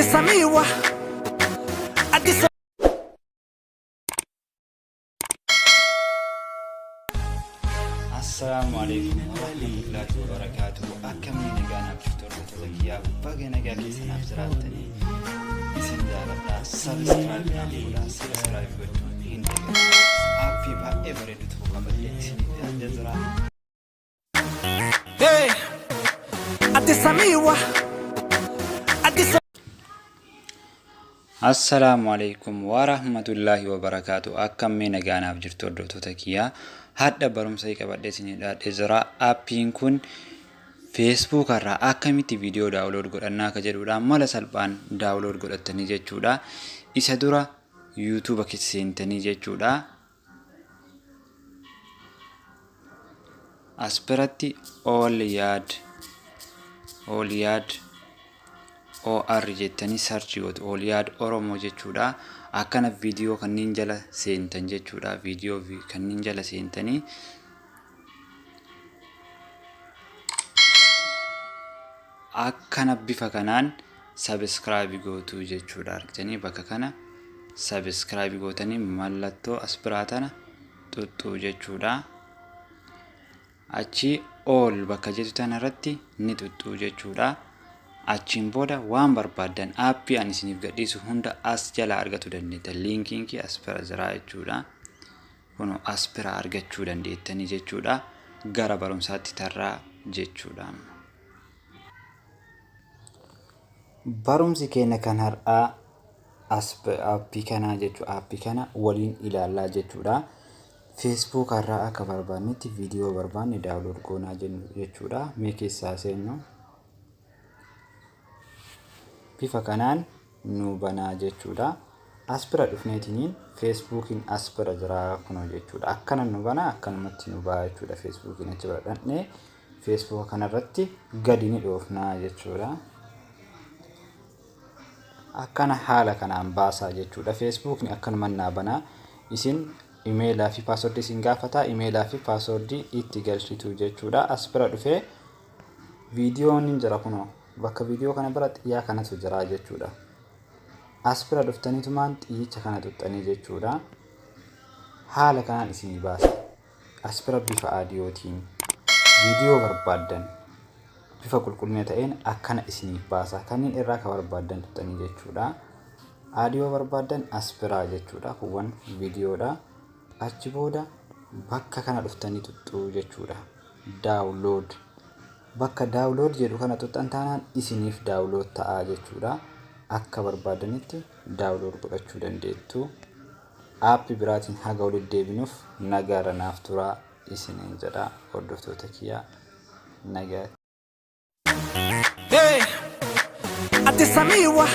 Samiwa. Assalamualaikum warahmatullahi wabarakatuh. Akkam nagaan abshurtoota tolakiyyaa baga nagaa keessanaaf jiraatanii isin jaaladha. Subscribe gochuun hin dagatinaa. Aappii baay'ee bareedu tokko qabadhee isiniif dhiyaatee jira. Hey, ati Samiwa. Assalamualaikum warahmatullahi wabarakatuh. Akkam nagaan abshurtoota kiyyaa hadda barumsa qabadhee isiniif dhiyaatee jira. Aappiin kun Facebook irraa akkamitti viidiyoo daawunlood godhannaa akka jedhudha. Mala salphaan daawunlood godhattanii jechuudha. Isa dura YouTube keessa seentanii jechuudha. As biratti Oolyaad OR jettanii search gootu. Oolyaad Oromoo jechuudha. Akkana viidiyoo kanneen jala seentan jechuudha. Viidiyoo kanneen jala seentanii akkana bifa kanaan subscribe gootu jechuudha. Argitanii bakka kana subscribe gootanii mallattoo as biraa tana xuxxuu jechuudha. Achi all bakka jettu tana irratti ni xuxxuu jechuudha. Achiin booda waan barbaadan aappii ani isiniif gadhiisu hunda as jala argatu dandeettan. Linkiin as bira jira jechuudha. Kun as bira argachuu dandeettanii jechuudha. Gara barumsaatti tarraa jechuudha. Barumsi keenya kan har'aa aappii kana jechuudha. Aappii kana waliin ilaalaa jechuudha. Facebook irraa akka barbaannetti viidiyoo barbaanne daawunlood goonaa jechuudha. Mee keessaa seennu bifa kanaan nu banaa jechuudha. As bira dhufneetiniin Facebookiin as bira jira kunoo jechuudha. Akkana nu banaa akkanumatti nu baa jechuudha. Facebookiin achi bira dhaqnee Facebook kanarratti gadi ni dhoofnaa jechuudha. Akkana haala kanaan baasaa jechuudha. Facebookni akkanuma naa banaa. Isin emailaa fi password isin gaafata. Emailaa fi password itti galchitu jechuudha. As bira dhufee viidiyoon ni jira kunoo. Bakka viidiyoo kana bira xiyyaa kanatu jira jechuudha. As bira dhuftaniitumaan xiyyicha kana xuxxanii jechuudha. Haala kanaan isinii baasa. As bira bifa aadiyootiin viidiyoo barbaadan bifa qulqullina ta'een akkana isiniif baasa. Kanneen irraa ka barbaadan xuxxanii jechuudha. Aadiyoo barbaadan as bira jechuudha. Kuwwan viidiyoodha. Achi booda bakka kana dhuftanii xuxxuu jechuudha. Daawunlood bakka daawunlood jedhu kana xuxxan taanaan isiniif daawunlood ta'aa jechuudha. Akka barbaadanitti daawunlood godhachuu dandeettu. Aappii biraatiin haga walitti deebinuuf nagaara naaf turaa isiniin jedha hordoftoota kiyyaa. Nagaa. Hey, ati Samiwa.